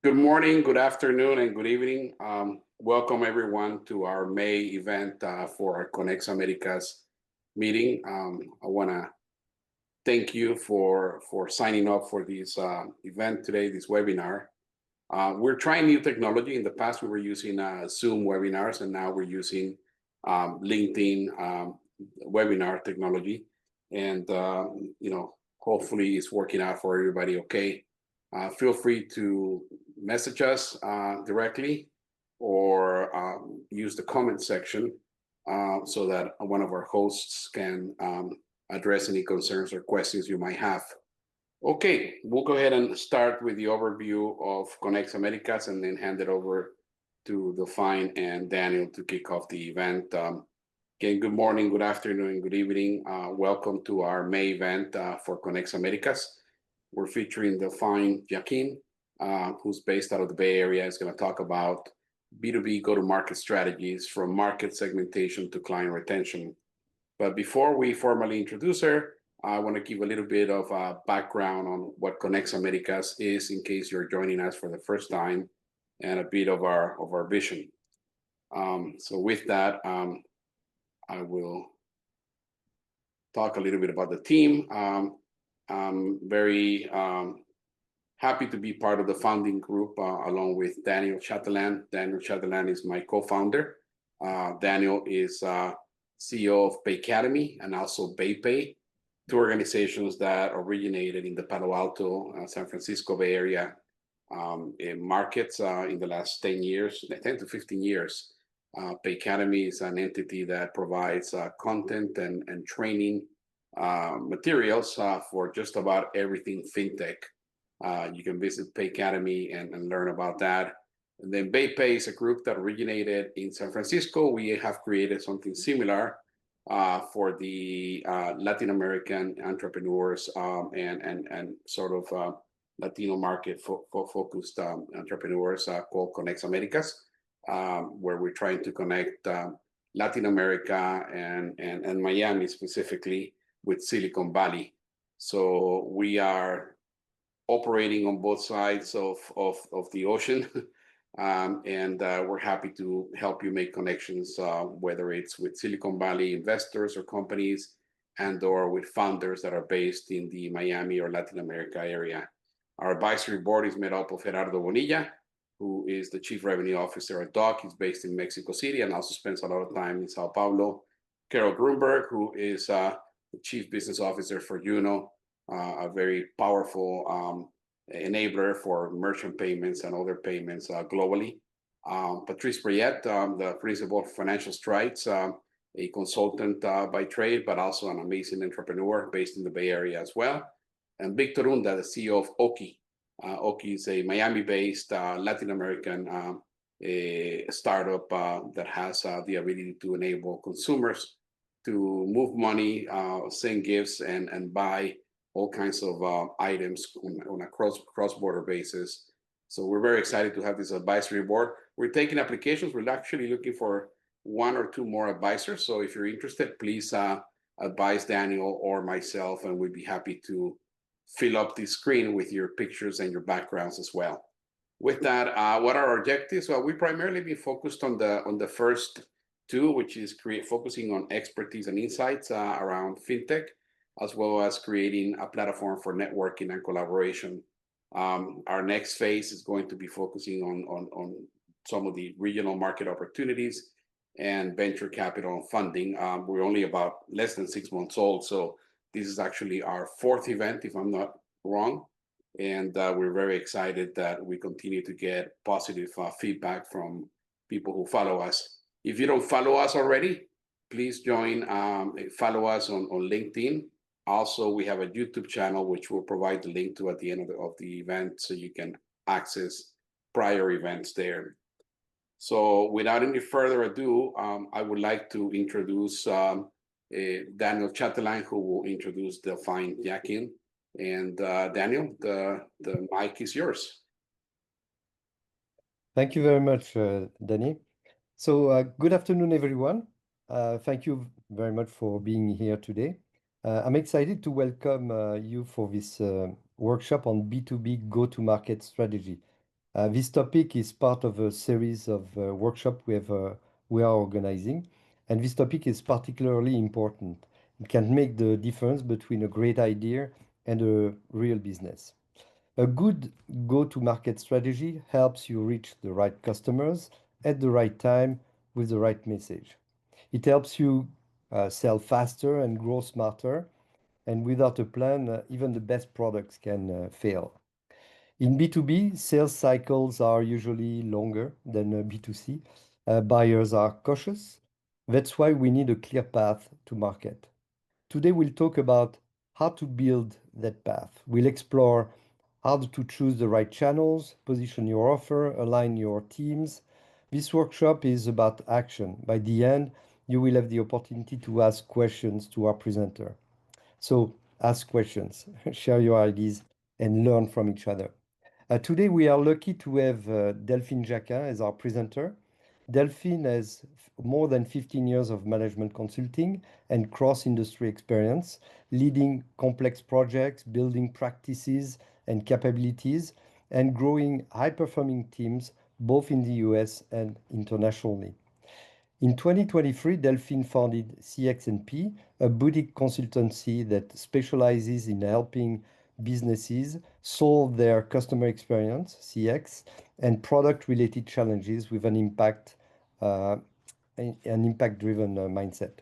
Good morning, good afternoon, and good evening. Welcome everyone to our May event for our Conex Americas meeting. I want to thank you for signing up for this event today, this webinar. We're trying new technology. In the past, we were using Zoom webinars, and now we're using LinkedIn webinar technology. And hopefully, it's working out for everybody okay. Feel free to message us directly or use the comment section so that one of our hosts can address any concerns or questions you might have. Okay, we'll go ahead and start with the overview of Conex Americas and then hand it over to Define and Daniel to kick off the event. Again, good morning, good afternoon, good evening. Welcome to our May event for Conex Americas. We're featuring Define Joaquin, who's based out of the Bay Area. Is going to talk about B2B go-to-market strategies from market segmentation to client retention. But before we formally introduce her, I want to give a little bit of background on what Conex Americas is in case you're joining us for the first time, and a bit of our vision. So with that, I will talk a little bit about the team. I'm very happy to be part of the founding group along with Daniel Chatelain. Daniel Chatelain is my co-founder. Daniel is CEO of Pay Academy and also BayPay, two organizations that originated in the Palo Alto, San Francisco Bay Area in markets in the last 10 years, 10 to 15 years. Pay Academy is an entity that provides content and training materials for just about everything fintech. You can visit Pay Academy and learn about that. And then BayPay is a group that originated in San Francisco. We have created something similar for the Latin American entrepreneurs and sort of Latino market focused entrepreneurs called Conex Americas, where we're trying to connect Latin America and Miami specifically with Silicon Valley. So we are operating on both sides of the ocean. And we're happy to help you make connections, whether it's with Silicon Valley investors or companies and or with founders that are based in the Miami or Latin America area. Our advisory board is made up of Gerardo Bonilla, who is the Chief Revenue Officer at DOC. He's based in Mexico City and also spends a lot of time in Sao Paulo. Carol Grunberg, who is the Chief Business Officer for Juno, a very powerful enabler for merchant payments and other payments globally. Patrice Briette, the principal of Financial Strides, a consultant by trade, but also an amazing entrepreneur based in the Bay Area as well. And Victor Unda, the CEO of Oki. Oki is a Miami-based Latin American startup that has the ability to enable consumers to move money, send gifts, and buy all kinds of items on a cross-border basis. So we're very excited to have this advisory board. We're taking applications. We're actually looking for one or two more advisors. So if you're interested, please advise Daniel or myself, and we'd be happy to fill up the screen with your pictures and your backgrounds as well. With that, what are our objectives? Well, we primarily be focused on the first two, which is focusing on expertise and insights around fintech, as well as creating a platform for networking and collaboration. Our next phase is going to be focusing on some of the regional market opportunities and venture capital and funding. We're only about less than 6 months old, so this is actually our fourth event, if I'm not wrong. And we're very excited that we continue to get positive feedback from people who follow us. If you don't follow us already, please follow us on LinkedIn. Also, we have a YouTube channel, which we'll provide the link to at the end of the event, so you can access prior events there. So without any further ado, I would like to introduce Daniel Chatelain, who will introduce Define Joaquin. And Daniel, the mic is yours. Thank you very much, Danny. So good afternoon, everyone. Thank you very much for being here today. I'm excited to welcome you for this workshop on B2B go-to-market strategy. This topic is part of a series of workshops we are organizing, and this topic is particularly important. It can make the difference between a great idea and a real business. A good go-to-market strategy helps you reach the right customers at the right time with the right message. It helps you sell faster and grow smarter, and without a plan, even the best products can fail. In B2B, sales cycles are usually longer than B2C. Buyers are cautious. That's why we need a clear path to market. Today, we'll talk about how to build that path. We'll explore how to choose the right channels, position your offer, align your teams. This workshop is about action. By the end, you will have the opportunity to ask questions to our presenter. So ask questions, share your ideas, and learn from each other. Today, we are lucky to have Delphine Jacquin as our presenter. Delphine has more than 15 years of management consulting and cross-industry experience, leading complex projects, building practices and capabilities, and growing high-performing teams both in the US and internationally. In 2023, Delphine founded CX&P, a boutique consultancy that specializes in helping businesses solve their customer experience, CX, and product-related challenges with an impact-driven mindset.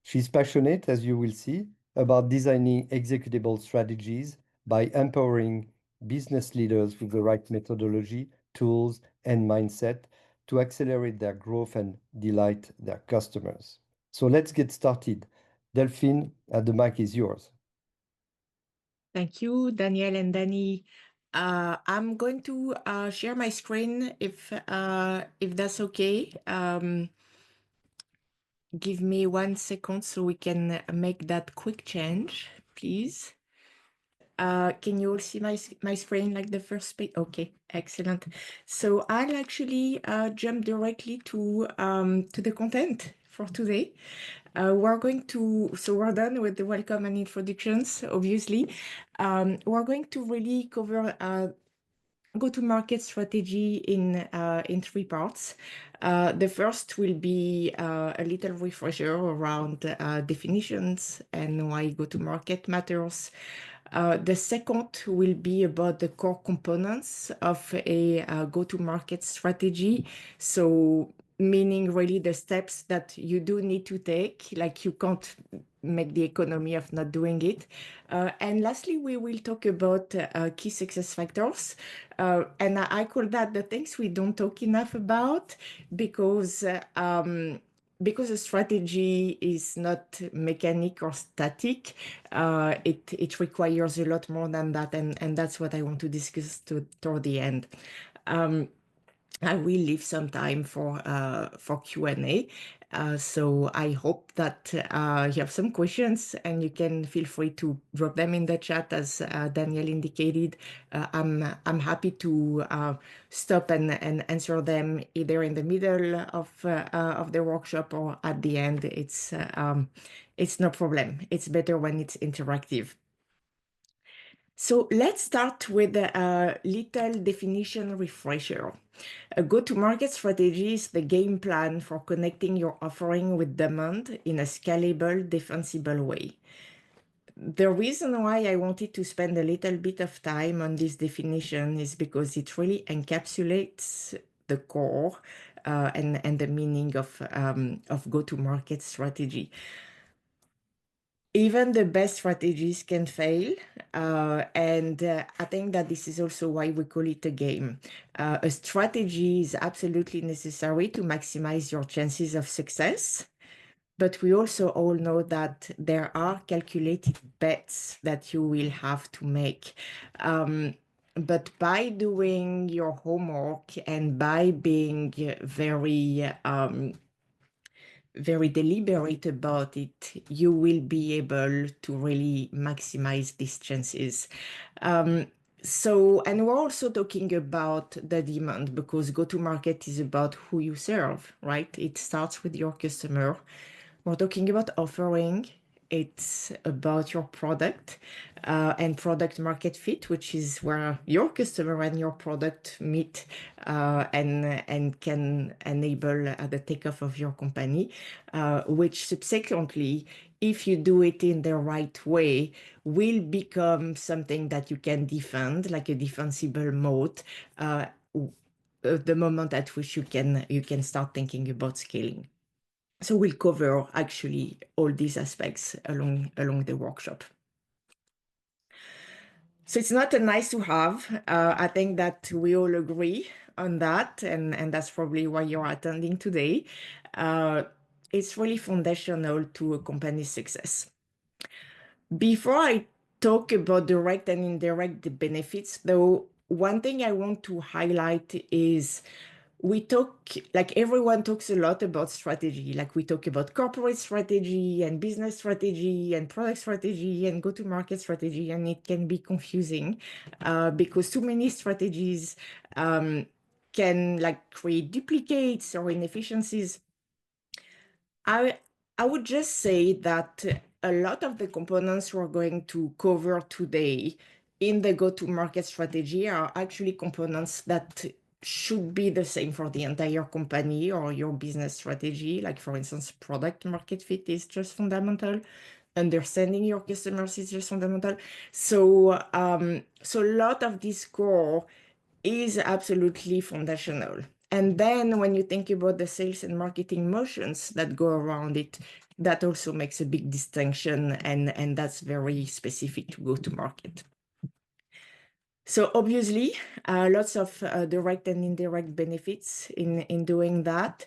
She's passionate, as you will see, about designing executable strategies by empowering business leaders with the right methodology, tools, and mindset to accelerate their growth and delight their customers. So let's get started. Delphine, the mic is yours. Thank you, Daniel and Danny. I'm going to share my screen if that's okay. Give me 1 second so we can make that quick change, please. Can you all see my screen like the first page? Okay, excellent. So I'll actually jump directly to the content for today. So we're done with the welcome and introductions, obviously. We're going to really cover go-to-market strategy in 3 parts. The first will be a little refresher around definitions and why go-to-market matters. The second will be about the core components of a go-to-market strategy. So meaning really the steps that you do need to take, like you can't make the economy of not doing it. And lastly, we will talk about key success factors. And I call that the things we don't talk enough about because a strategy is not mechanic or static. It requires a lot more than that, and that's what I want to discuss toward the end. I will leave some time for Q&A. So I hope that you have some questions and you can feel free to drop them in the chat as Daniel indicated. I'm happy to stop and answer them either in the middle of the workshop or at the end. It's no problem. It's better when it's interactive. So let's start with a little definition refresher. A go-to-market strategy is the game plan for connecting your offering with demand in a scalable, defensible way. The reason why I wanted to spend a little bit of time on this definition is because it really encapsulates the core and the meaning of go-to-market strategy. Even the best strategies can fail, and I think that this is also why we call it a game. A strategy is absolutely necessary to maximize your chances of success, but we also all know that there are calculated bets that you will have to make. But by doing your homework and by being very deliberate about it, you will be able to really maximize these chances. And we're also talking about the demand because go-to-market is about who you serve, right? It starts with your customer. We're talking about offering, it's about your product and product market fit, which is where your customer and your product meet and can enable the takeoff of your company, which subsequently, if you do it in the right way, will become something that you can defend, like a defensible moat, the moment at which you can start thinking about scaling. So we'll cover actually all these aspects along the workshop. So it's not a nice to have. I think that we all agree on that, and that's probably why you're attending today. It's really foundational to a company's success. Before I talk about direct and indirect benefits, though, one thing I want to highlight is we talk, like everyone talks a lot about strategy, like we talk about corporate strategy and business strategy and product strategy and go-to-market strategy, and it can be confusing because too many strategies can like create duplicates or inefficiencies. I would just say that a lot of the components we're going to cover today in the go-to-market strategy are actually components that should be the same for the entire company or your business strategy. Like, for instance, product market fit is just fundamental. Understanding your customers is just fundamental. So, so a lot of this core is absolutely foundational. And then when you think about the sales and marketing motions that go around it, that also makes a big distinction, and that's very specific to go to market. So obviously, lots of direct and indirect benefits in doing that.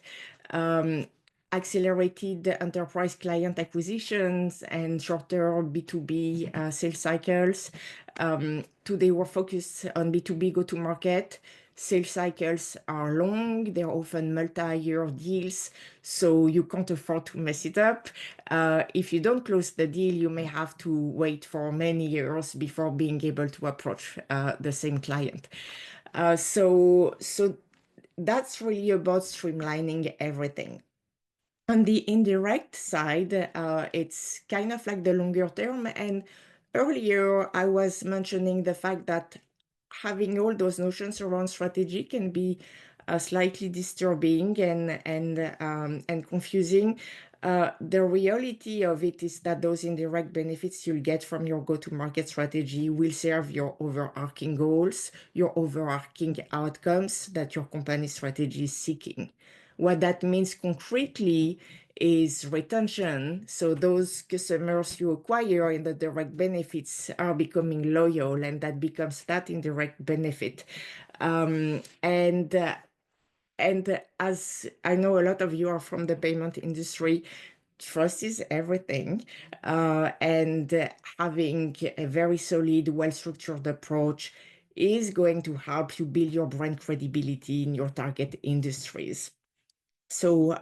Accelerated enterprise client acquisitions and shorter B2B sales cycles. Today, we're focused on B2B go-to-market. Sales cycles are long. They're often multi-year deals, so you can't afford to mess it up. If you don't close the deal, you may have to wait for many years before being able to approach the same client. So that's really about streamlining everything. On the indirect side, it's kind of like the longer term. And earlier, I was mentioning the fact that having all those notions around strategy can be slightly disturbing and confusing. The reality of it is that those indirect benefits you'll get from your go-to-market strategy will serve your overarching goals, your overarching outcomes that your company strategy is seeking. What that means concretely is retention. So those customers you acquire in the direct benefits are becoming loyal, and that becomes that indirect benefit. And as I know a lot of you are from the payment industry, trust is everything. And having a very solid, well-structured approach is going to help you build your brand credibility in your target industries. So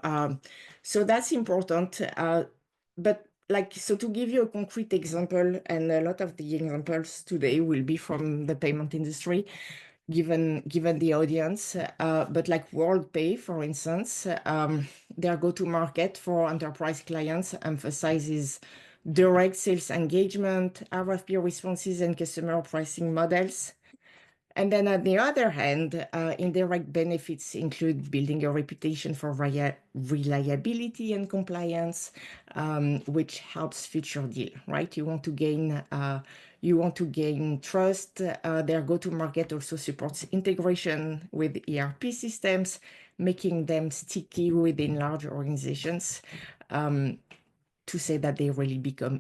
that's important. But so to give you a concrete example, and a lot of the examples today will be from the payment industry, given the audience. But like WorldPay, for instance, their go-to-market for enterprise clients emphasizes direct sales engagement, RFP responses, and customer pricing models. And then on the other hand, indirect benefits include building a reputation for reliability and compliance, which helps future deal, right? You want to gain trust. Their go-to-market also supports integration with ERP systems, making them sticky within large organizations, to say that they really become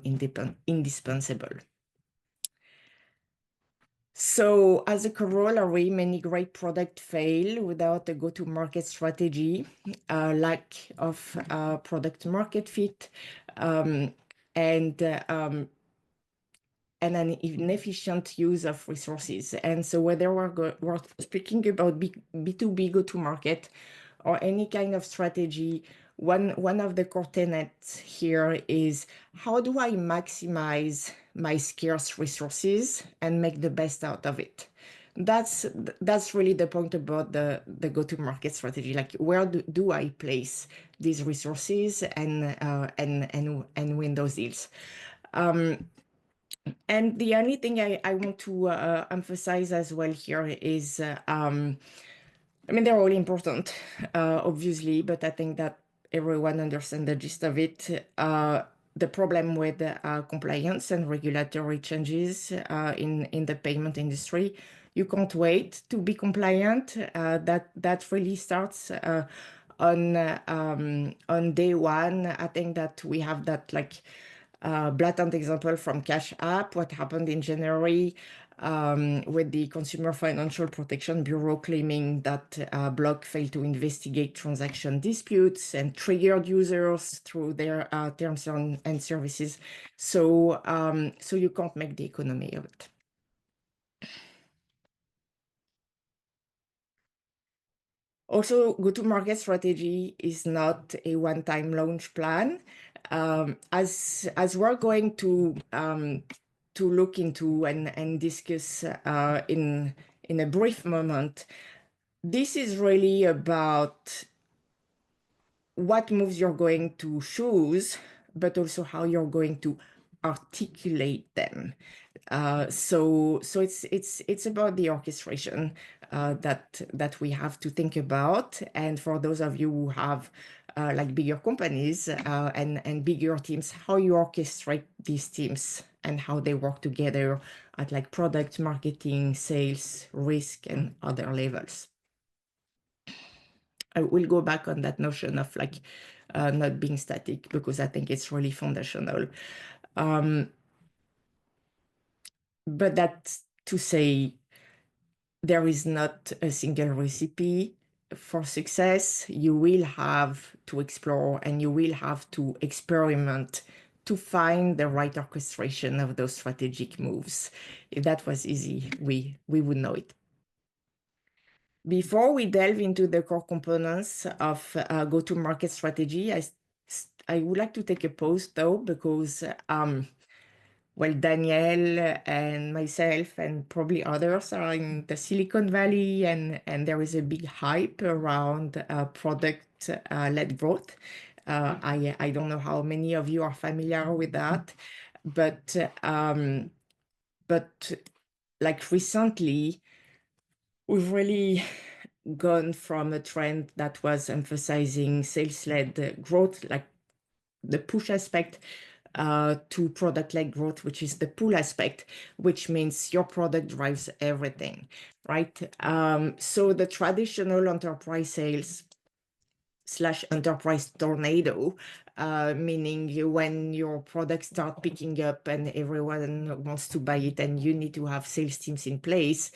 indispensable. So as a corollary, many great products fail without a go-to-market strategy, lack of product market fit, and an inefficient use of resources. And so whether we're speaking about B2B go-to-market or any kind of strategy, one of the core tenets here is, how do I maximize my scarce resources and make the best out of it? that's really the point about the go-to-market strategy. Like, where do I place these resources and win those deals? And the only thing I want to emphasize as well here is, I mean, they're all important, obviously, but I think that everyone understands the gist of it. The problem with compliance and regulatory changes in the payment industry, you can't wait to be compliant. That really starts on day one. I think that we have that like blatant example from Cash App, what happened in January with the Consumer Financial Protection Bureau claiming that Block failed to investigate transaction disputes and triggered users through their terms and services. So, so you can't make the economy of it. Also, go-to-market strategy is not a one-time launch plan. As we're going to look into and discuss in a brief moment, this is really about what moves you're going to choose, but also how you're going to articulate them. So it's about the orchestration that we have to think about. And for those of you who have like bigger companies and bigger teams, how you orchestrate these teams and how they work together at like product, marketing, sales, risk, and other levels. I will go back on that notion of like not being static, because I think it's really foundational. But that's to say, there is not a single recipe for success. You will have to explore and you will have to experiment to find the right orchestration of those strategic moves. If that was easy, we would know it. Before we delve into the core components of go-to-market strategy, I would like to take a pause though, because well, Danielle and myself and probably others are in the Silicon Valley, and there is a big hype around product-led growth. I don't know how many of you are familiar with that, but like recently, we've really gone from a trend that was emphasizing sales-led growth, like the push aspect, to product-led growth, which is the pull aspect, which means your product drives everything, right? So the traditional enterprise sales / enterprise tornado, meaning when your products start picking up and everyone wants to buy it and you need to have sales teams in place,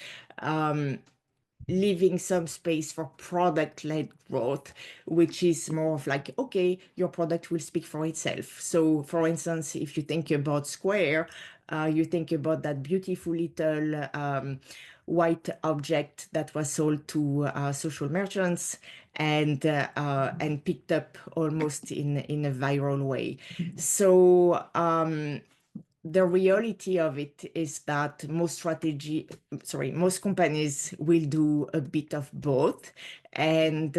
leaving some space for product-led growth, which is more of like, okay, your product will speak for itself. So for instance, if you think about Square, you think about that beautiful little white object that was sold to social merchants and picked up almost in a viral way. So the reality of it is that most companies will do a bit of both, and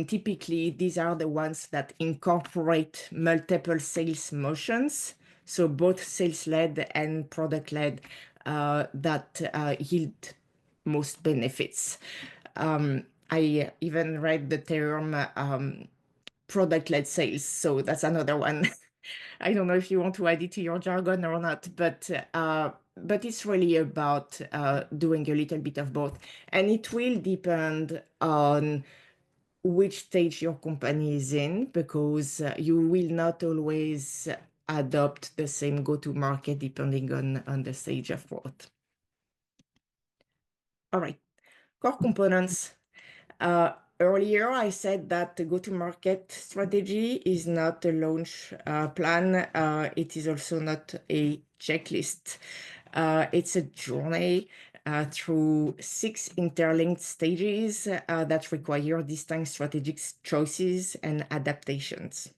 typically these are the ones that incorporate multiple sales motions, so both sales-led and product-led, that yield most benefits. I even read the term product-led sales, so that's another one. I don't know if you want to add it to your jargon or not, but it's really about doing a little bit of both. And it will depend on which stage your company is in, because you will not always adopt the same go-to-market depending on the stage of growth. All right, core components. Earlier, I said that the go-to-market strategy is not a launch plan. It is also not a checklist. It's a journey through 6 interlinked stages that require distinct strategic choices and adaptations.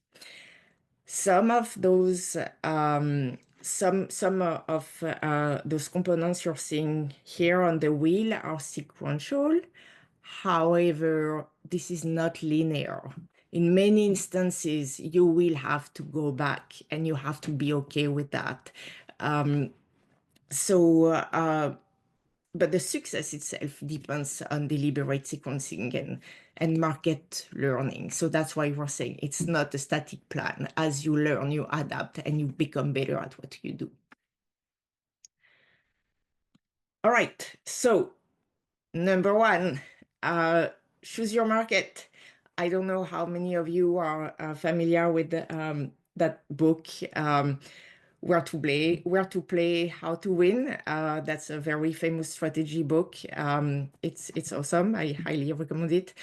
Some of those some of those components you're seeing here on the wheel are sequential. However, this is not linear. In many instances, you will have to go back and you have to be okay with that. But the success itself depends on deliberate sequencing and market learning. So that's why we're saying it's not a static plan. As you learn, you adapt and you become better at what you do. All right, so number one, choose your market. I don't know how many of you are familiar with that book, Where to Play, How to Win. That's a very famous strategy book. It's awesome. I highly recommend it.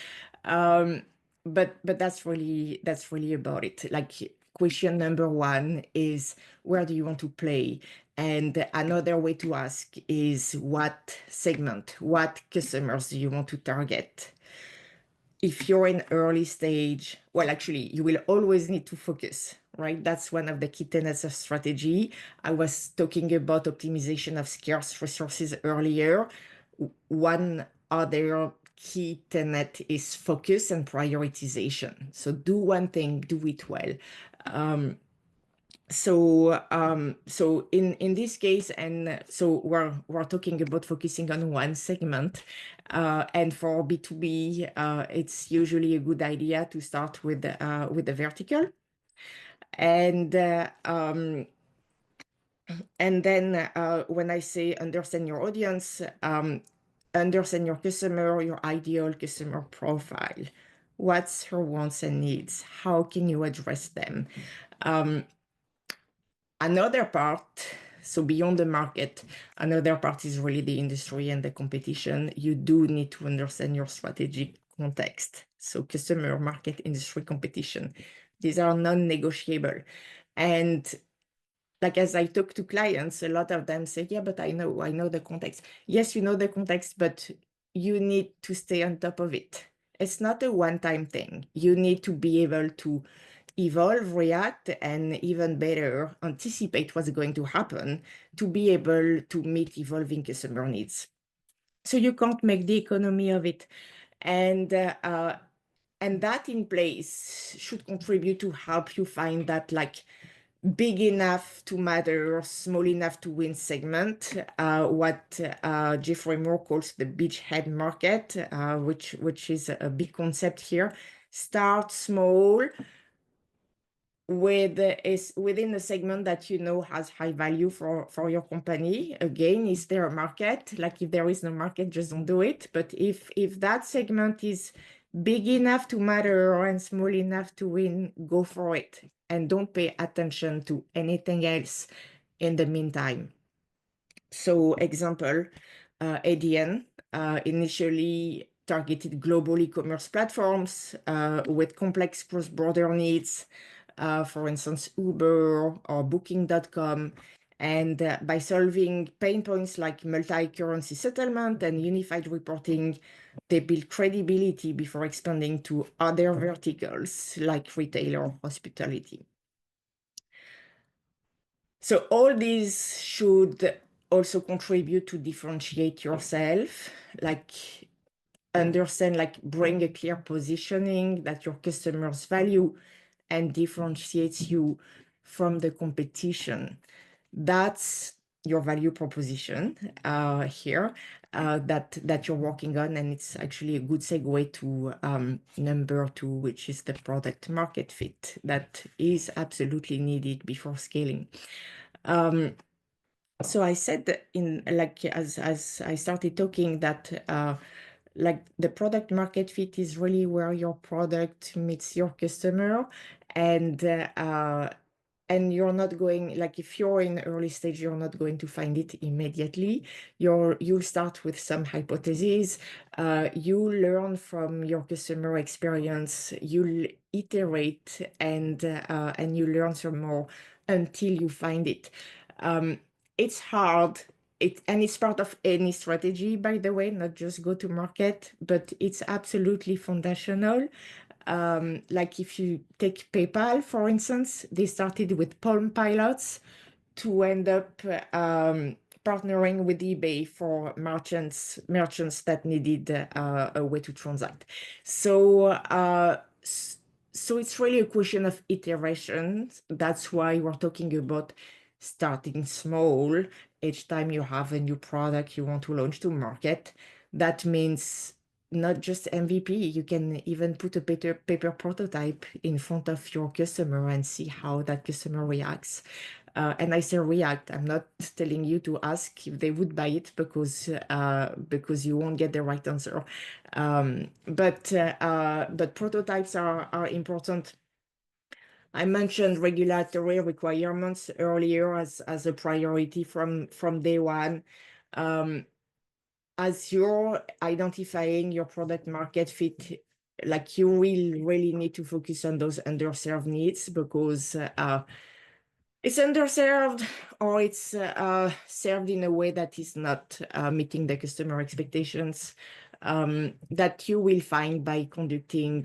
But that's really about it. Like, question number one is, where do you want to play? And another way to ask is, what segment, what customers do you want to target? If you're in early stage, well, actually, you will always need to focus, right? That's one of the key tenets of strategy. I was talking about optimization of scarce resources earlier. One other key tenet is focus and prioritization. So do one thing, do it well. So in this case, and so we're talking about focusing on one segment, and for B2B, it's usually a good idea to start with the vertical, and then when I say understand your audience, understand your customer, your ideal customer profile. What's her wants and needs? How can you address them? Another part, so beyond the market, another part is really the industry and the competition. You do need to understand your strategic context. So customer, market, industry, competition. These are non-negotiable. And like, as I talk to clients, a lot of them say, yeah, but I know the context. Yes, you know the context, but you need to stay on top of it. It's not a one-time thing. You need to be able to evolve, react, and even better, anticipate what's going to happen to be able to meet evolving customer needs. So you can't make the economy of it. And that in place should contribute to help you find that, like, big enough to matter, small enough to win segment, what Jeffrey Moore calls the beachhead market, which is a big concept here. Start small, within a segment that you know has high value for your company. Again, is there a market? Like, if there is no market, just don't do it. But if that segment is big enough to matter and small enough to win, go for it. And don't pay attention to anything else in the meantime. So example, ADN initially targeted global e-commerce platforms with complex cross-border needs. For instance, Uber or Booking.com. And by solving pain points like multi-currency settlement and unified reporting, they build credibility before expanding to other verticals like retail or hospitality. So all these should also contribute to differentiate yourself, like understand, like bring a clear positioning that your customers value and differentiates you from the competition. That's your value proposition here that you're working on, and it's actually a good segue to number two, which is the product market fit that is absolutely needed before scaling. So I said that as I started talking that like the product market fit is really where your product meets your customer, and you're not going, like, if you're in early stage, you're not going to find it immediately. You'll start with some hypotheses. You learn from your customer experience. You'll iterate and you learn some more until you find it. It's hard. And it's part of any strategy, by the way, not just go to market, but it's absolutely foundational. Like, if you take PayPal, for instance, they started with Palm pilots to end up partnering with eBay for merchants that needed a way to transact. So so it's really a question of iterations. That's why we're talking about starting small. Each time you have a new product you want to launch to market, that means not just MVP. You can even put a paper prototype in front of your customer and see how that customer reacts. And I say react. I'm not telling you to ask if they would buy it because you won't get the right answer. But prototypes are important. I mentioned regulatory requirements earlier as a priority from day one. As you're identifying your product market fit, like you will really need to focus on those underserved needs, because it's underserved or it's served in a way that is not meeting the customer expectations, that you will find by conducting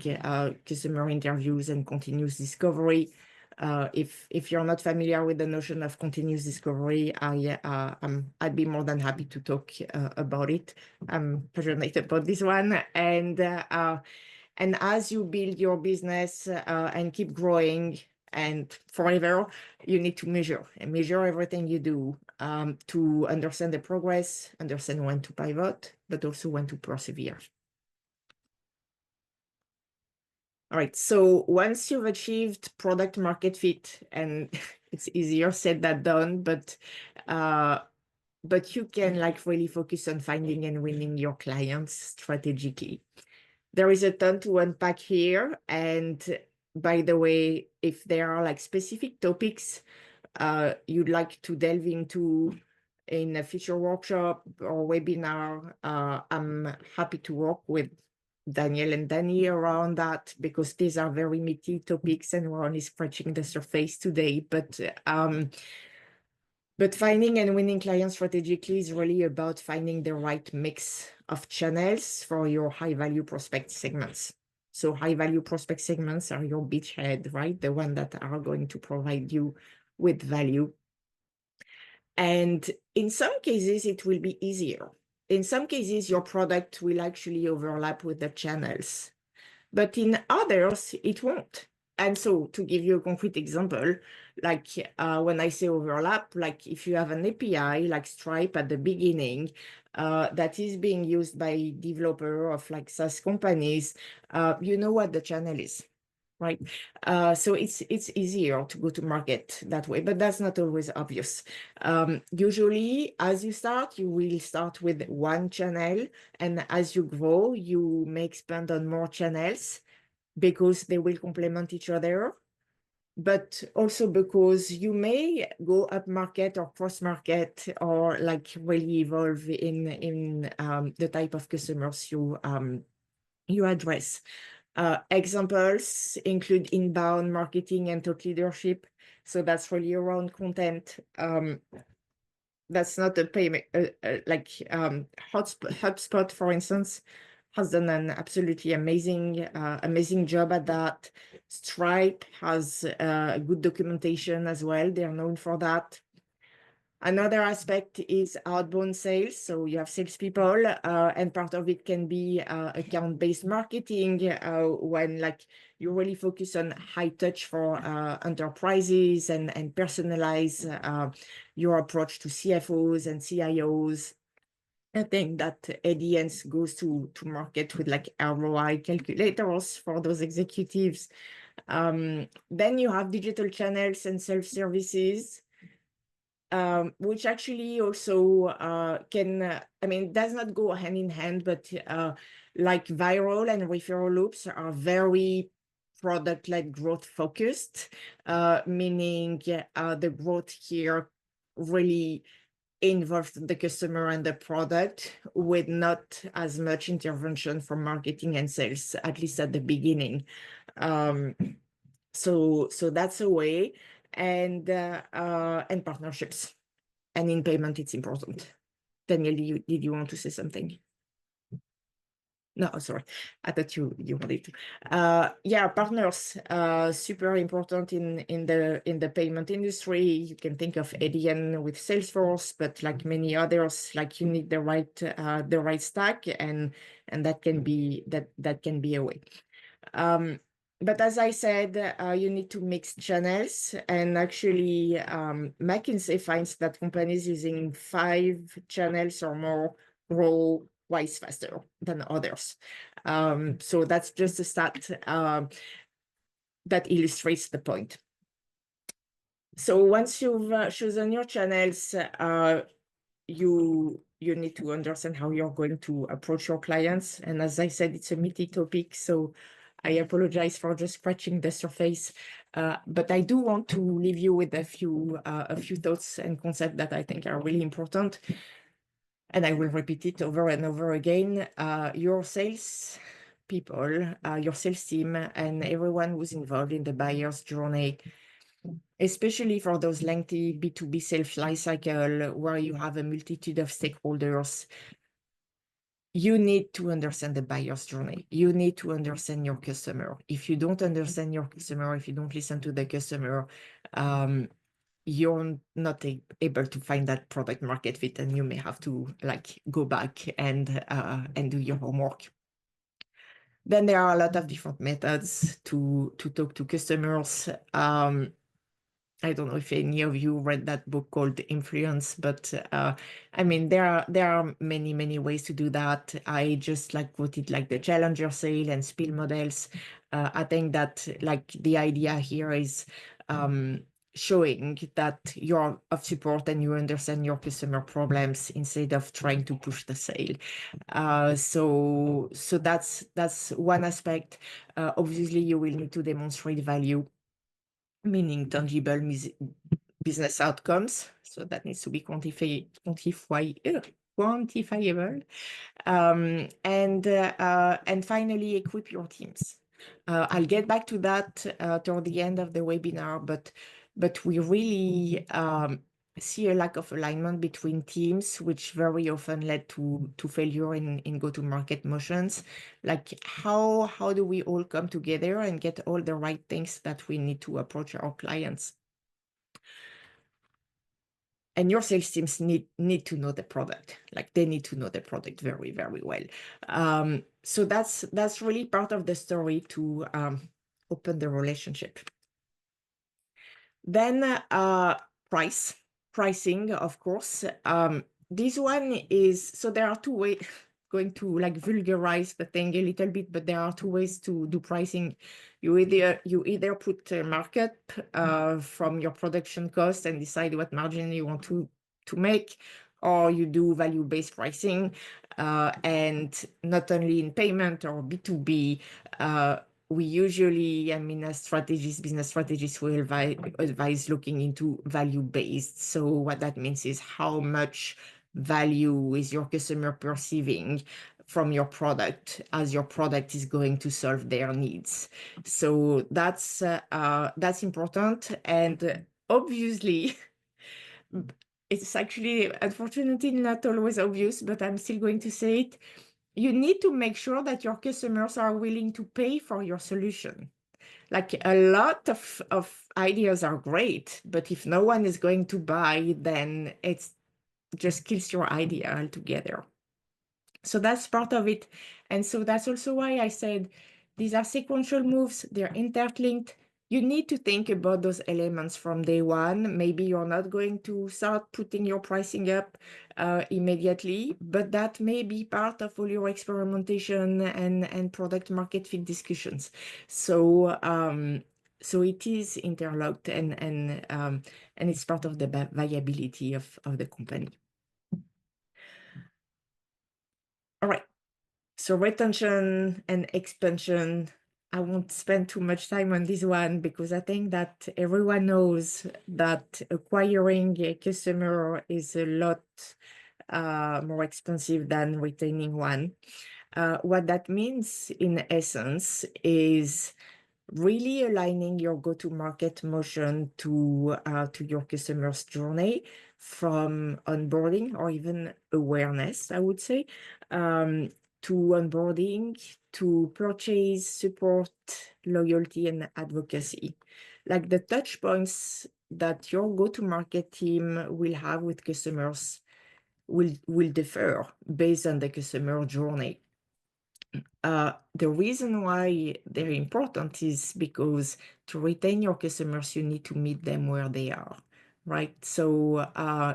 customer interviews and continuous discovery. If you're not familiar with the notion of continuous discovery, I'd be more than happy to talk about it. I'm passionate about this one. And as you build your business and keep growing and forever, you need to measure everything you do, to understand the progress, understand when to pivot, but also when to persevere. All right, so once you've achieved product market fit, and it's easier said than done, but you can like really focus on finding and winning your clients strategically. There is a ton to unpack here. And by the way, if there are like specific topics you'd like to delve into in a future workshop or webinar, I'm happy to work with Daniel and Danny around that, because these are very meaty topics and we're only scratching the surface today. But finding and winning clients strategically is really about finding the right mix of channels for your high-value prospect segments. So high-value prospect segments are your beachhead, right? The one that are going to provide you with value. And in some cases, it will be easier. In some cases, your product will actually overlap with the channels, but in others, it won't. And so to give you a concrete example, like when I say overlap, like if you have an API like Stripe at the beginning that is being used by developer of like SaaS companies, you know what the channel is, right? So it's easier to go to market that way, but that's not always obvious. Usually, as you start, you will start with one channel, and as you grow, you may expand on more channels because they will complement each other, but also because you may go up market or cross market, or like really evolve in the type of customers you address. Examples include inbound marketing and thought leadership. So that's really around content. That's not a payment, like HubSpot, for instance, has done an absolutely amazing job at that. Stripe has good documentation as well. They're known for that. Another aspect is outbound sales. So you have salespeople, and part of it can be account-based marketing when like you really focus on high touch for enterprises and personalize your approach to CFOs and CIOs. I think that ADNs goes to market with like ROI calculators for those executives. Then you have digital channels and self-services, which actually also can, I mean, does not go hand in hand, but like viral and referral loops are very product-led growth focused, meaning the growth here really involves the customer and the product with not as much intervention from marketing and sales, at least at the beginning. So that's a way. And partnerships, and in payment it's important. Daniel, did you want to say something? No, sorry. I thought you wanted to. Yeah, partners, super important in the payment industry. You can think of ADN with Salesforce, but like many others, like you need the right stack, and that can be a way. But as I said, you need to mix channels, and actually, McKinsey finds that companies using 5 channels or more grow twice faster than others. So that's just a stat that illustrates the point. So once you've chosen your channels, you need to understand how you're going to approach your clients. And as I said, it's a meaty topic, so I apologize for just scratching the surface. But I do want to leave you with a few thoughts and concepts that I think are really important. And I will repeat it over and over again. Your sales people, your sales team, and everyone who's involved in the buyer's journey, especially for those lengthy B2B sales life cycle where you have a multitude of stakeholders, you need to understand the buyer's journey. You need to understand your customer. If you don't understand your customer, if you don't listen to the customer, you're not able to find that product market fit, and you may have to like go back and do your homework. Then there are a lot of different methods to talk to customers. I don't know if any of you read that book called Influence, but I mean, there are many ways to do that. I just like quoted like the challenger sale and spill models. I think that like the idea here is showing that you're of support and you understand your customer problems instead of trying to push the sale. So that's one aspect. Obviously, you will need to demonstrate value, meaning tangible business outcomes. So that needs to be quantifiable. And finally, equip your teams. I'll get back to that toward the end of the webinar, but we really see a lack of alignment between teams, which very often led to failure in go-to-market motions. Like how do we all come together and get all the right things that we need to approach our clients? And your sales teams need to know the product. Like they need to know the product very, very well. So that's really part of the story to open the relationship. Then pricing, of course. This one is, so there are 2 ways, going to like vulgarize the thing a little bit, but there are 2 ways to do pricing. You either put a markup from your production cost and decide what margin you want to make, or you do value-based pricing. And not only in payment or B2B, we usually, I mean, as business strategists, we advise looking into value-based. So what that means is how much value is your customer perceiving from your product as your product is going to solve their needs. So that's important. And obviously, it's actually, unfortunately, not always obvious, but I'm still going to say it. You need to make sure that your customers are willing to pay for your solution. Like a lot of ideas are great, but if no one is going to buy, then it just kills your idea altogether. So that's part of it. And so that's also why I said these are sequential moves, they're interlinked. You need to think about those elements from day one. Maybe you're not going to start putting your pricing up immediately, but that may be part of all your experimentation and product market fit discussions. So so it is interlocked and it's part of the viability of the company. All right. So retention and expansion, I won't spend too much time on this one because I think that everyone knows that acquiring a customer is a lot more expensive than retaining one. What that means in essence is really aligning your go-to-market motion to your customer's journey from onboarding or even awareness, I would say, to onboarding, to purchase, support, loyalty, and advocacy. Like the touch points that your go-to-market team will have with customers will differ based on the customer journey. The reason why they're important is because to retain your customers, you need to meet them where they are, right? So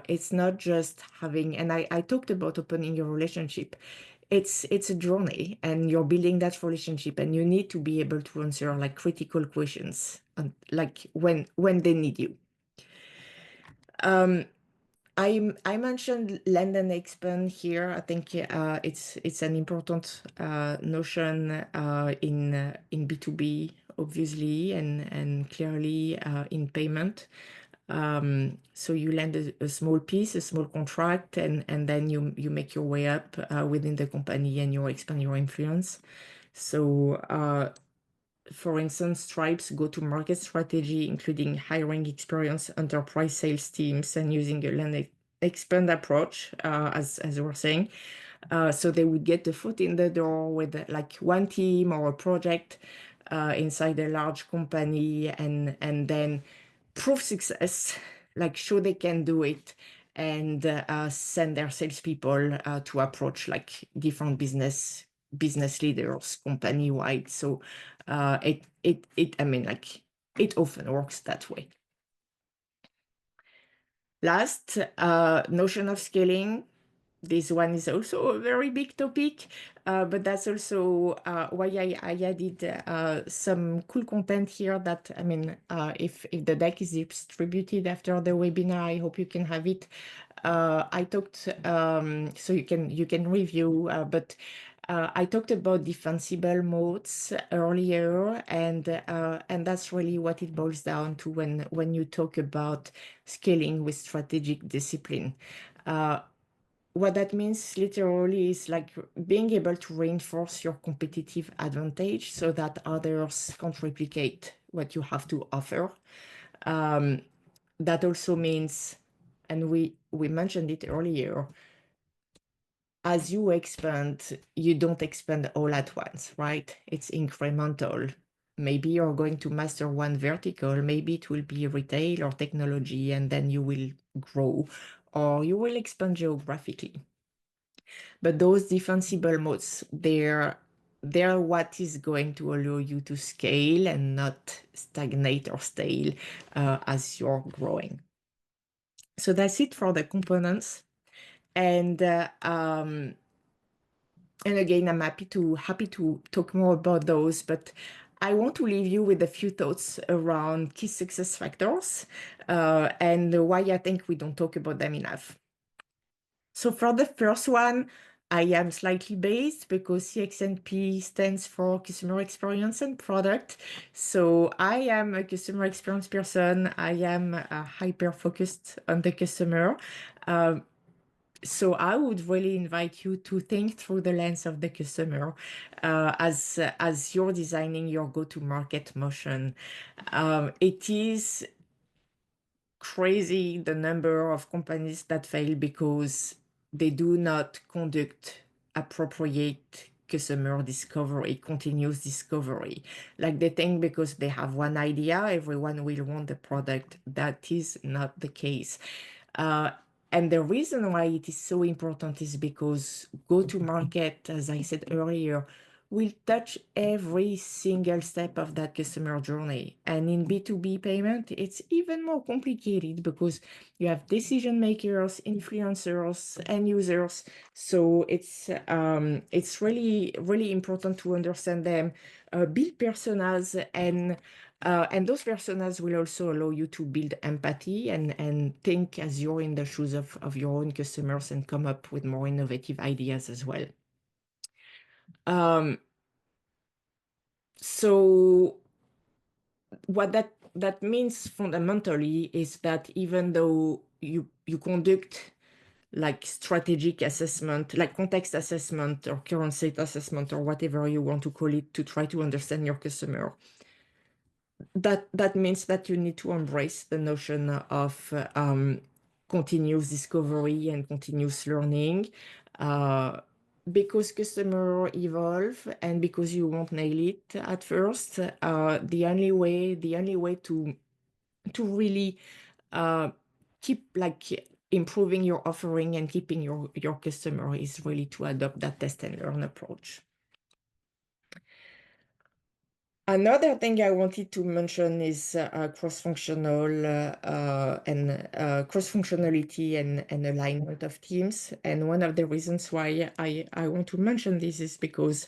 it's not just having, and I talked about opening your relationship. It's a journey, and you're building that relationship, and you need to be able to answer like critical questions, like when they need you. I mentioned land and expand here. I think it's an important notion in B2B, obviously, and clearly in payment. So you land a small piece, a small contract, and then you make your way up within the company, and you expand your influence. So for instance, Stripe's go-to-market strategy, including hiring experienced enterprise sales teams and using a land expand approach, as we're saying. So they would get the foot in the door with like one team or a project inside a large company, and then prove success, like show they can do it, and send their salespeople to approach like different business leaders company wide. So I mean, like it often works that way. Last, notion of scaling. This one is also a very big topic, but that's also why I added some cool content here that, I mean, if the deck is distributed after the webinar, I hope you can have it. I talked, so you can review, but I talked about defensible modes earlier, and that's really what it boils down to when you talk about scaling with strategic discipline. What that means literally is like being able to reinforce your competitive advantage so that others can't replicate what you have to offer. That also means, and we mentioned it earlier, as you expand, you don't expand all at once, right? It's incremental. Maybe you're going to master one vertical, maybe it will be retail or technology, and then you will grow, or you will expand geographically. But those defensible modes, they're what is going to allow you to scale and not stagnate or stale as you're growing. So that's it for the components. And again, I'm happy to talk more about those, but I want to leave you with a few thoughts around key success factors and why I think we don't talk about them enough. So for the first one, I am slightly biased because CXNP stands for customer experience and product. So I am a customer experience person. I am hyper-focused on the customer. So I would really invite you to think through the lens of the customer as you're designing your go-to-market motion. It is crazy the number of companies that fail because they do not conduct appropriate customer discovery, continuous discovery. Like they think because they have one idea, everyone will want the product. That is not the case. And the reason why it is so important is because go-to-market, as I said earlier, will touch every single step of that customer journey. And in B2B payment, it's even more complicated because you have decision makers, influencers, and users. So it's really, really important to understand them, build personas, and those personas will also allow you to build empathy and think as you're in the shoes of your own customers and come up with more innovative ideas as well. So what that means fundamentally is that even though you conduct like strategic assessment, like context assessment or current state assessment or whatever you want to call it to try to understand your customer, that means that you need to embrace the notion of continuous discovery and continuous learning. because customer evolve and because you won't nail it at first, the only way to really keep like improving your offering and keeping your customer is really to adopt that test and learn approach. Another thing I wanted to mention is cross-functional and cross-functionality and alignment of teams. And one of the reasons why I want to mention this is because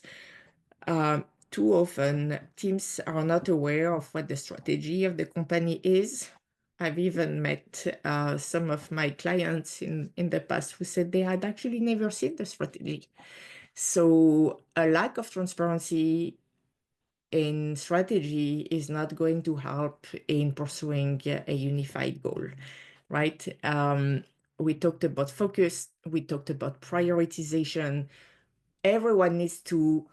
too often teams are not aware of what the strategy of the company is. I've even met some of my clients in the past who said they had actually never seen the strategy. So a lack of transparency in strategy is not going to help in pursuing a unified goal, right? We talked about focus, we talked about prioritization. Everyone needs to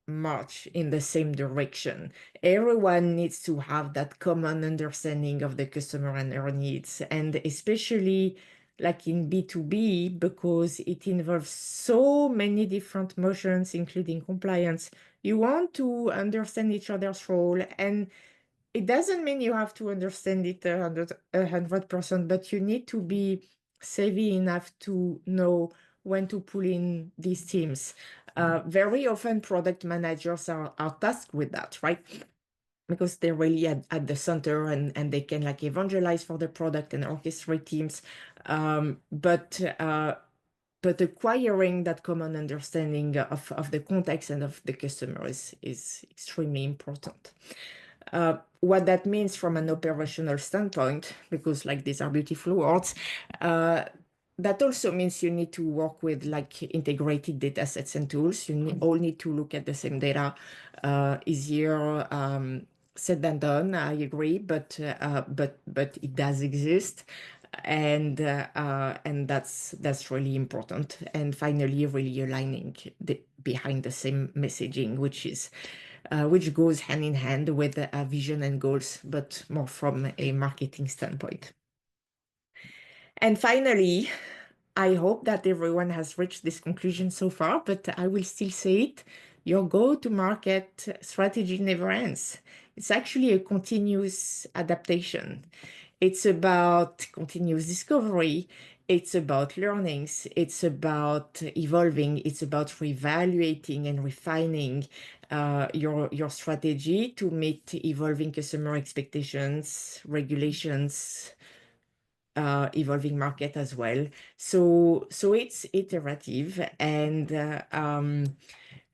march in the same direction. Everyone needs to have that common understanding of the customer and their needs, and especially like in B2B, because it involves so many different motions, including compliance. You want to understand each other's role, and it doesn't mean you have to understand it 100%, but you need to be savvy enough to know when to pull in these teams. Very often product managers are tasked with that, right? Because they're really at the center and they can like evangelize for the product and orchestrate teams. But acquiring that common understanding of the context and of the customer is extremely important. What that means from an operational standpoint, because like these are beautiful words, that also means you need to work with like integrated data sets and tools. You all need to look at the same data. Easier said than done, I agree, but it does exist, and that's really important. And finally, really aligning behind the same messaging, which goes hand in hand with vision and goals, but more from a marketing standpoint. And finally, I hope that everyone has reached this conclusion so far, but I will still say it. Your go-to-market strategy never ends. It's actually a continuous adaptation. It's about continuous discovery. It's about learnings. It's about evolving. It's about reevaluating and refining your strategy to meet evolving customer expectations, regulations, evolving market as well. So it's iterative and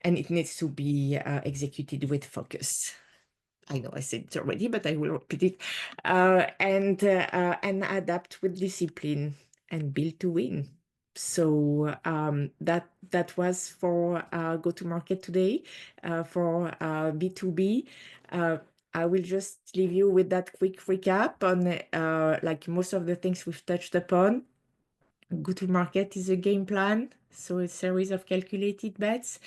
it needs to be executed with focus. I know I said it already, but I will repeat it. And adapt with discipline and build to win. So that was for go-to-market today. For B2B, I will just leave you with that quick recap on like most of the things we've touched upon. Go-to-market is a game plan, so a series of calculated bets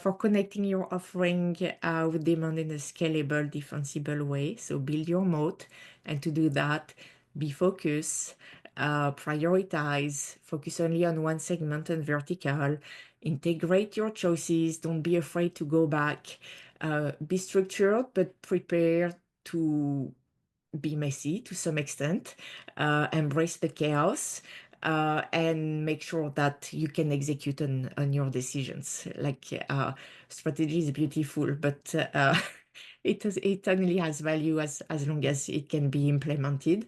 for connecting your offering with demand in a scalable, defensible way. So build your moat, and to do that, be focused, prioritize, focus only on one segment and vertical, integrate your choices, don't be afraid to go back, be structured, but prepare to be messy to some extent, embrace the chaos, and make sure that you can execute on your decisions. Like strategy is beautiful, but it only has value as long as it can be implemented.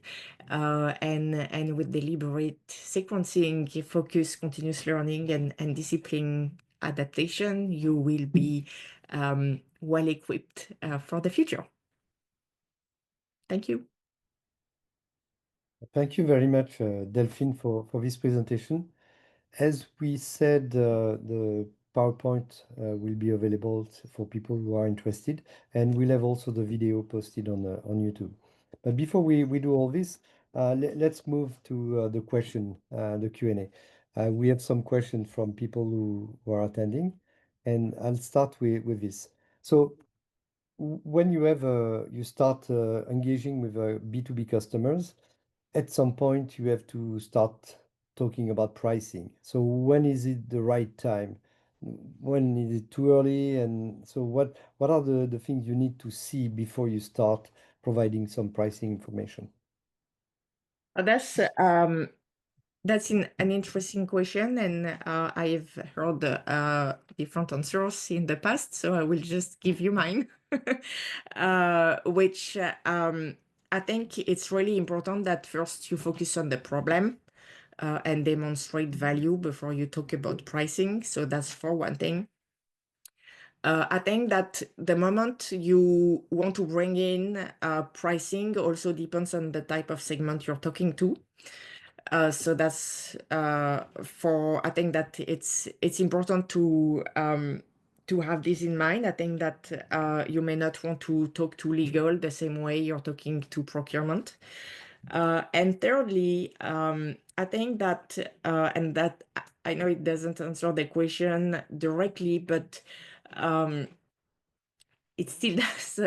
And with deliberate sequencing, focus, continuous learning, and discipline adaptation, you will be well equipped for the future. Thank you. Thank you very much, Delphine, for this presentation. As we said, the PowerPoint will be available for people who are interested, and we'll have also the video posted on YouTube. But before we do all this, let's move to the question, the Q&A. We have some questions from people who are attending, and I'll start with this. So when you start engaging with B2B customers, at some point you have to start talking about pricing. So when is it the right time when is it too early? And so what are the things you need to see before you start providing some pricing information? That's an interesting question, and I've heard different answers in the past, so I will just give you mine, which I think it's really important that first you focus on the problem and demonstrate value before you talk about pricing. So that's for one thing. I think that the moment you want to bring in pricing also depends on the type of segment you're talking to. So that's I think that it's important to have this in mind. I think that you may not want to talk to legal the same way you're talking to procurement. And thirdly, I think that and that I know it doesn't answer the question directly, but it still does.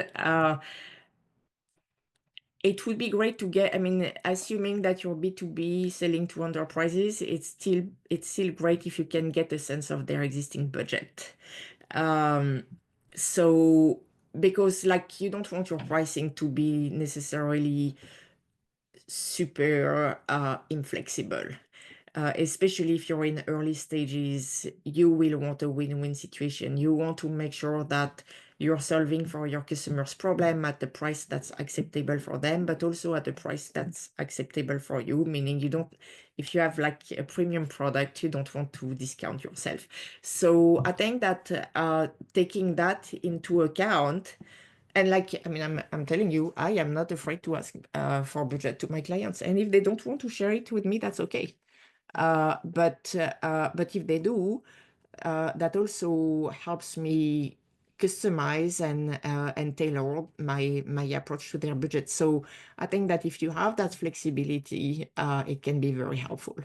It would be great to get, I mean, assuming that you're B2B selling to enterprises, it's still great if you can get a sense of their existing budget. So because like you don't want your pricing to be necessarily super inflexible. Especially if you're in early stages, you will want a win-win situation. You want to make sure that you're solving for your customer's problem at the price that's acceptable for them, but also at a price that's acceptable for you, meaning if you have like a premium product, you don't want to discount yourself. So I think that taking that into account, and like, I mean, I'm telling you, I am not afraid to ask for budget to my clients. And if they don't want to share it with me, that's okay. But if they do, that also helps me customize and tailor my approach to their budget. So I think that if you have that flexibility, it can be very helpful.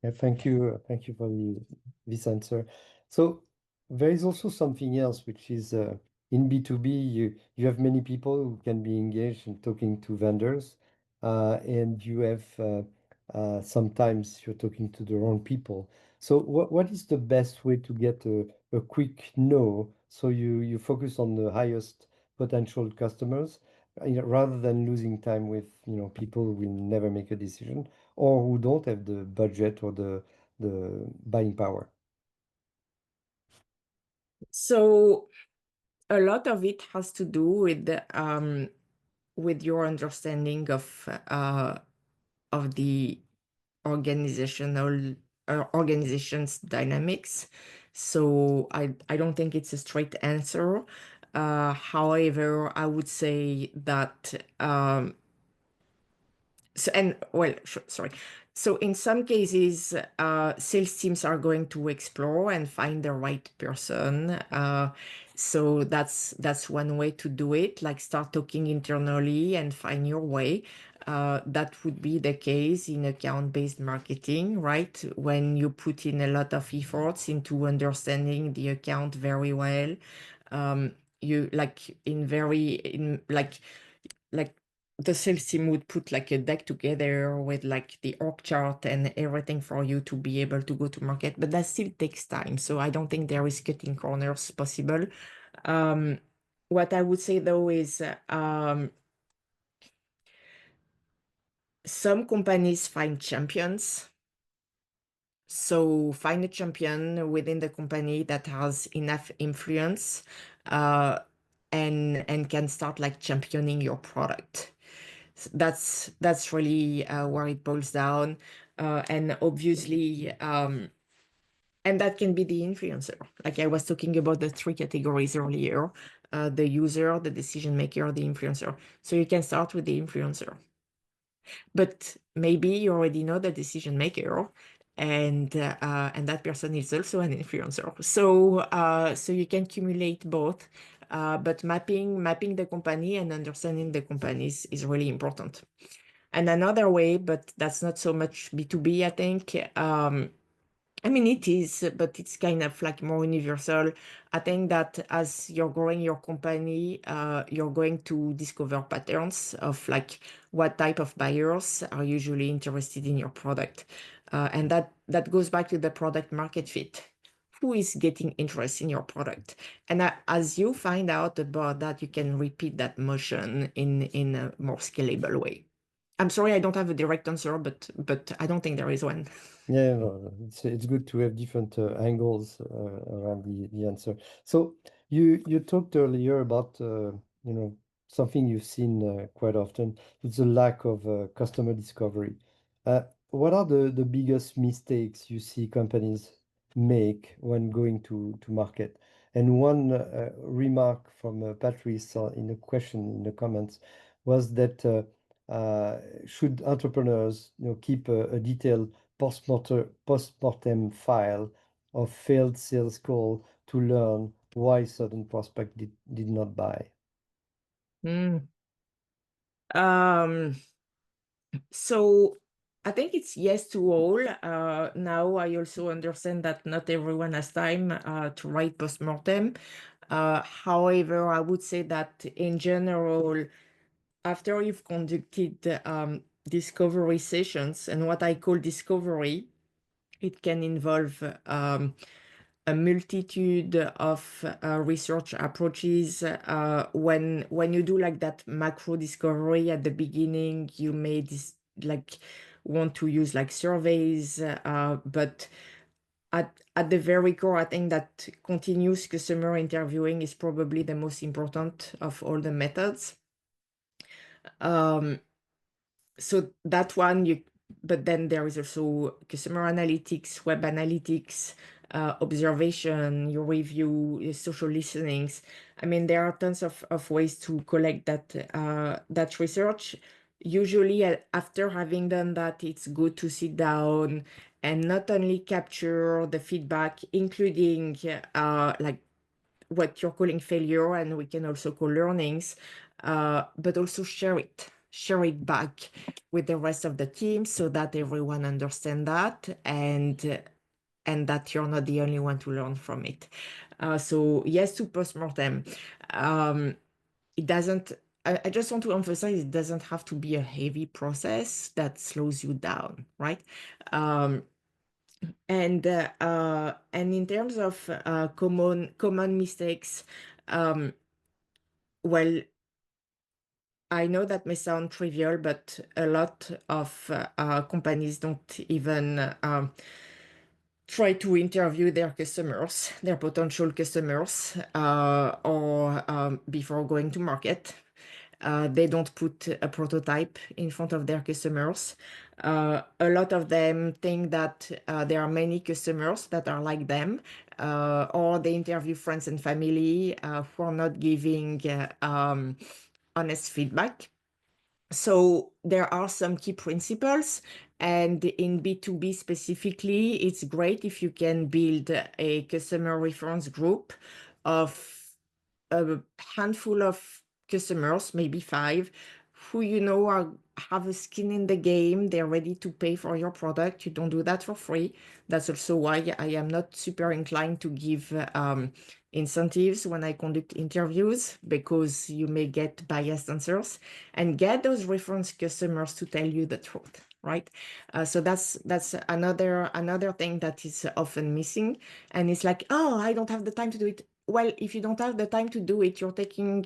Yeah, thank you for this answer. So there is also something else, which is in B2B, you have many people who can be engaged in talking to vendors, and you have sometimes you're talking to the wrong people. So what is the best way to get a quick no? So you focus on the highest potential customers, rather than losing time with people who will never make a decision or who don't have the budget or the buying power. So a lot of it has to do with your understanding of the organization's dynamics. So I don't think it's a straight answer. However, I would say that sorry. So in some cases, sales teams are going to explore and find the right person. So that's one way to do it, like start talking internally and find your way. That would be the case in account-based marketing, right? When you put in a lot of efforts into understanding the account very well, you like like the sales team would put like a deck together with like the org chart and everything for you to be able to go to market, but that still takes time. So I don't think there is cutting corners possible. What I would say though is some companies find champions. So find a champion within the company that has enough influence and can start like championing your product. That's really where it boils down, and obviously, and that can be the influencer. Like I was talking about the 3 categories earlier: the user, the decision maker, the influencer. So you can start with the influencer, but maybe you already know the decision maker, and that person is also an influencer. So you can cumulate both. But mapping the company and understanding the companies is really important. And another way, but that's not so much B2B, I think. I mean, it is, but it's kind of like more universal. I think that as you're growing your company, you're going to discover patterns of like what type of buyers are usually interested in your product. And that goes back to the product market fit. Who is getting interest in your product? And as you find out about that, you can repeat that motion in a more scalable way. I'm sorry, I don't have a direct answer, but I don't think there is one. Yeah, no, it's good to have different angles around the answer. So you talked earlier about something you've seen quite often. It's the lack of customer discovery. What are the biggest mistakes you see companies make when going to market? And one remark from Patrice in a question in the comments was that should entrepreneurs keep a detailed post-mortem file of failed sales call to learn why certain prospect did not buy? So I think it's yes to all. Now I also understand that not everyone has time to write postmortem. However, I would say that in general, after you've conducted discovery sessions, and what I call discovery, it can involve a multitude of research approaches. When you do like that macro discovery at the beginning, you may want to use like surveys, but at the very core, I think that continuous customer interviewing is probably the most important of all the methods. So that one, but then there is also customer analytics, web analytics, observation, your review, your social listenings. I mean, there are tons of ways to collect that research. Usually, after having done that, it's good to sit down and not only capture the feedback, including like what you're calling failure, and we can also call learnings, but also share it back with the rest of the team so that everyone understands that and that you're not the only one to learn from it. So yes to postmortem. It doesn't, I just want to emphasize, it doesn't have to be a heavy process that slows you down, right? And in terms of common mistakes, well, I know that may sound trivial, but a lot of companies don't even try to interview their customers, their potential customers, or before going to market. They don't put a prototype in front of their customers. A lot of them think that there are many customers that are like them, or they interview friends and family who are not giving honest feedback. So there are some key principles, and in B2B specifically, it's great if you can build a customer reference group of a handful of customers, maybe 5, who have a skin in the game. They're ready to pay for your product. You don't do that for free. That's also why I am not super inclined to give incentives when I conduct interviews, because you may get biased answers, and get those reference customers to tell you the truth, right? So that's another thing that is often missing. And it's like, oh, I don't have the time to do it. Well, if you don't have the time to do it, you're taking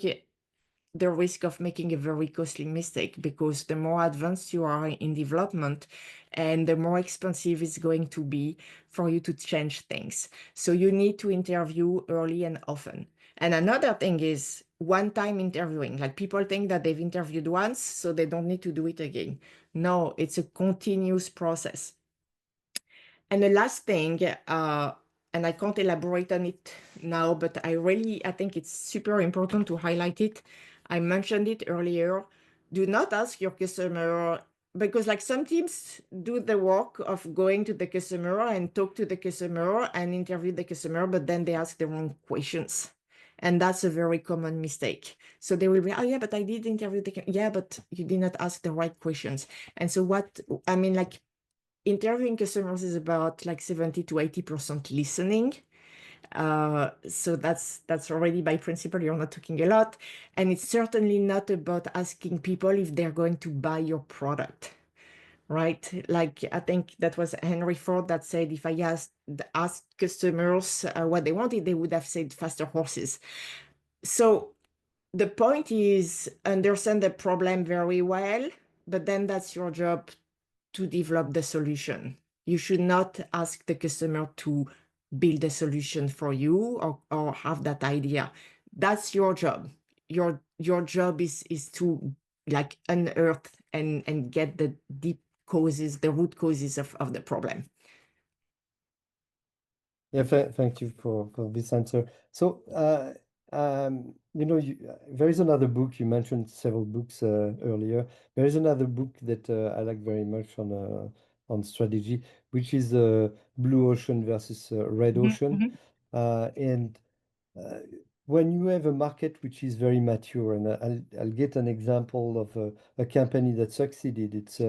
the risk of making a very costly mistake, because the more advanced you are in development and the more expensive it's going to be for you to change things. So you need to interview early and often. And another thing is one-time interviewing. Like, people think that they've interviewed once, so they don't need to do it again. No, it's a continuous process. And the last thing, and I can't elaborate on it now, but I think it's super important to highlight it. I mentioned it earlier. Do not ask your customer, because like some teams do the work of going to the customer and talk to the customer and interview the customer, but then they ask the wrong questions. And that's a very common mistake. So they will be, oh yeah, but I did interview yeah, but you did not ask the right questions. And so interviewing customers is about like 70 to 80% listening. So that's already by principle, you're not talking a lot. And it's certainly not about asking people if they're going to buy your product. right? Like I think that was Henry Ford that said, if I asked customers what they wanted, they would have said faster horses. So the point is understand the problem very well, but then that's your job to develop the solution. You should not ask the customer to build a solution for you or have that idea. That's your job. Your job is to like unearth and get the deep causes, the root causes of the problem. Yeah, thank you for this answer. So, you know, there is another book, you mentioned several books earlier. There is another book that I like very much on strategy, which is Blue Ocean versus Red Ocean. And uh, when you have a market which is very mature, and I'll get an example of a company that succeeded. It's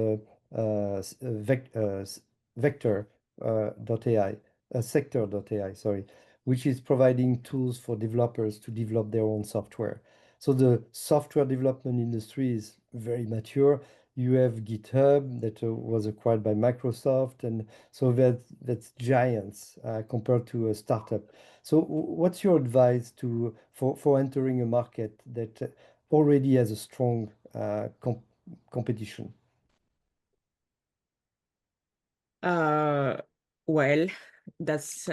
Vector .ai, Sector.ai, sorry, which is providing tools for developers to develop their own software. So the software development industry is very mature. You have GitHub that was acquired by Microsoft, and so that's giants compared to a startup. So what's your advice for entering a market that already has a strong competition? Well, that's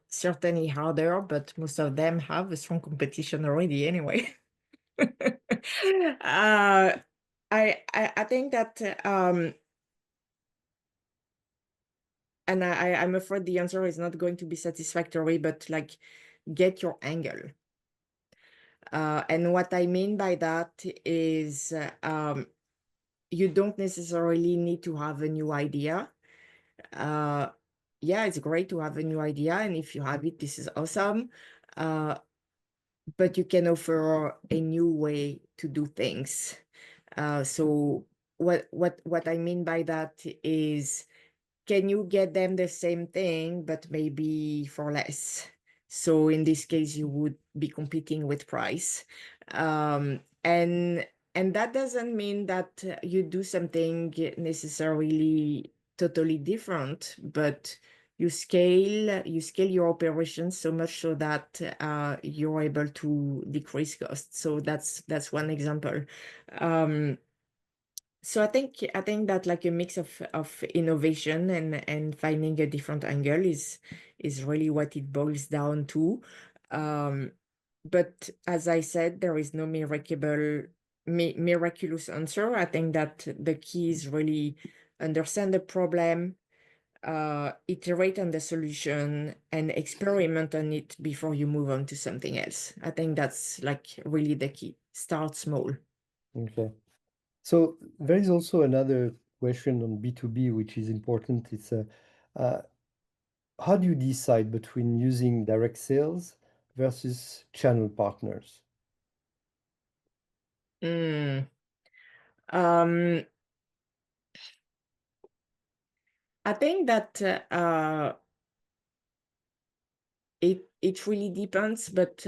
certainly harder, but most of them have a strong competition already anyway. I think that and I'm afraid the answer is not going to be satisfactory, but like get your angle. And what I mean by that is you don't necessarily need to have a new idea. Yeah, it's great to have a new idea, and if you have it, this is awesome. But you can offer a new way to do things. So what I mean by that is, can you get them the same thing, but maybe for less? So in this case, you would be competing with price. And that doesn't mean that you do something necessarily totally different, but you scale your operations so much so that you're able to decrease costs. So that's one example. So I think that like a mix of innovation and finding a different angle is really what it boils down to. But as I said, there is no miraculous answer. I think that the key is really understand the problem, iterate on the solution, and experiment on it before you move on to something else. I think that's like really the key. Start small. Okay. So there is also another question on B2B, which is important. It's uh, how do you decide between using direct sales versus channel partners? Mm. Um, I think that it really depends, but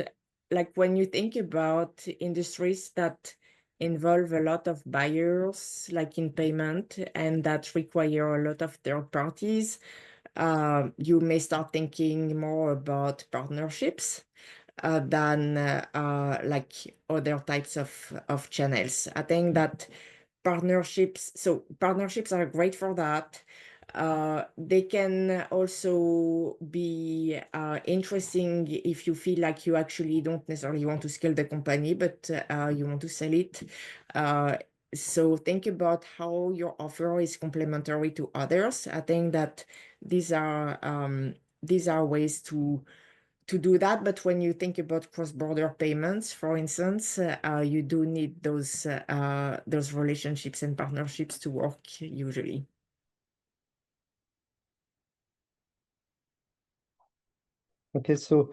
like when you think about industries that involve a lot of buyers, like in payment, and that require a lot of third parties, you may start thinking more about partnerships than like other types of channels. I think that partnerships are great for that. They can also be interesting if you feel like you actually don't necessarily want to scale the company, but you want to sell it. So think about how your offer is complementary to others. I think that these are ways to do that. But when you think about cross-border payments, for instance, you do need those relationships and partnerships to work usually. Okay, so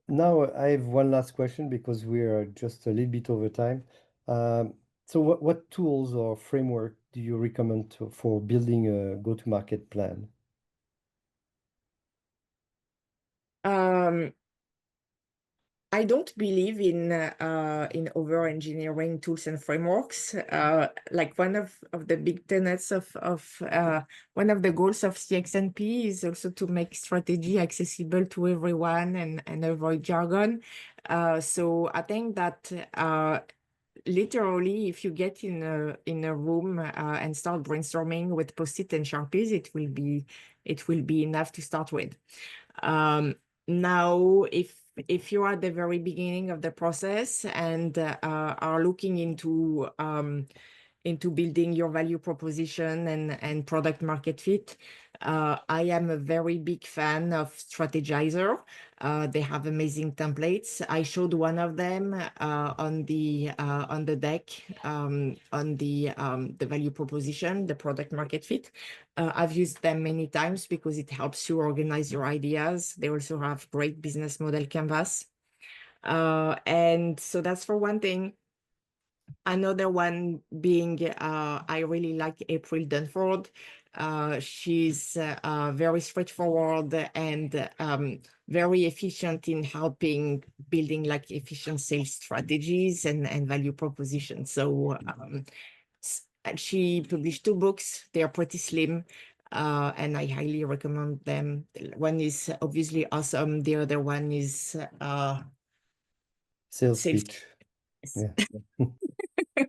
now I have one last question because we are just a little bit over time. So what tools or framework do you recommend for building a go-to-market plan? Um, I don't believe in over engineering tools and frameworks. Like one of the big tenets of one of the goals of CXNP is also to make strategy accessible to everyone and avoid jargon. So I think that literally, if you get in a room and start brainstorming with Post-it and Sharpies, it will be enough to start with. Now, if you are at the very beginning of the process and are looking into building your value proposition and product market fit, I am a very big fan of Strategizer. They have amazing templates. I showed one of them on the deck on the value proposition, the product market fit. I've used them many times because it helps you organize your ideas. They also have great business model canvas. And so that's for one thing. Another one being, I really like April Dunford. She's very straightforward and very efficient in helping building like efficient sales strategies and value propositions. So and she published 2 books. They are pretty slim, and I highly recommend them. One is obviously awesome. The other one is Sales sales. pitch. Yeah. Yeah.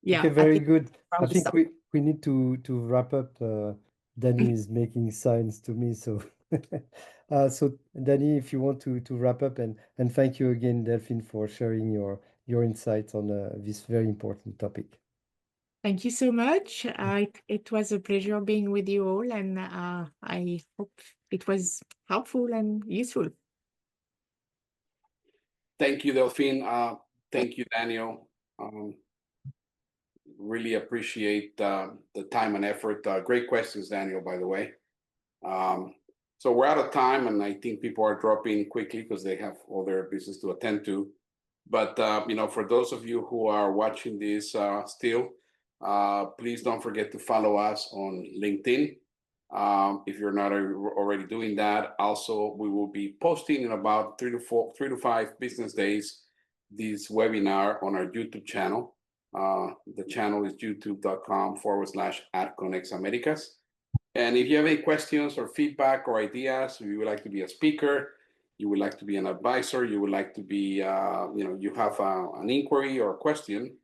Yeah, Okay, very good. I found think some. we need to wrap up. Danny is making signs to me, so so Danny, if you want to wrap up, and thank you again, Delphine, for sharing your insights on this very important topic. Thank you so much. It was a pleasure being with you all, and I hope it was helpful and useful. Thank you, Delphine. Thank you, Daniel. Really appreciate the time and effort. Great questions, Daniel, by the way. So we're out of time, and I think people are dropping quickly because they have all their business to attend to. But for those of you who are watching this still, please don't forget to follow us on LinkedIn. If you're not already doing that, also we will be posting in about 3 to 5 business days this webinar on our YouTube channel. The channel is youtube.com/@ConexAmericas. And if you have any questions or feedback or ideas, you would like to be a speaker, you would like to be an advisor, you would like to be, you have an inquiry or a question,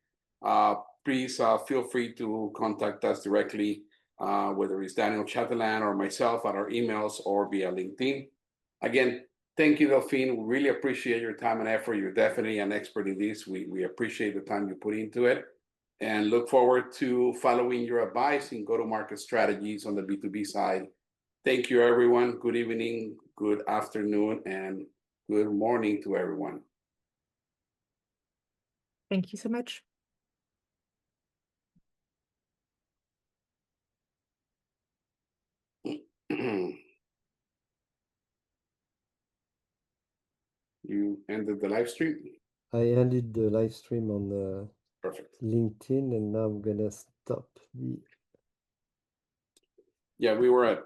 please feel free to contact us directly, whether it's Daniel Chatelain or myself at our emails or via LinkedIn. Again, thank you, Delphine. We really appreciate your time and effort. You're definitely an expert in this. We appreciate the time you put into it, and look forward to following your advice in go-to-market strategies on the B2B side. Thank you, everyone. Good evening, good afternoon, and good morning to everyone. Thank you so much. You ended the live stream? I ended the live stream on the Perfect. LinkedIn, and now I'm gonna stop the. Yeah, we were at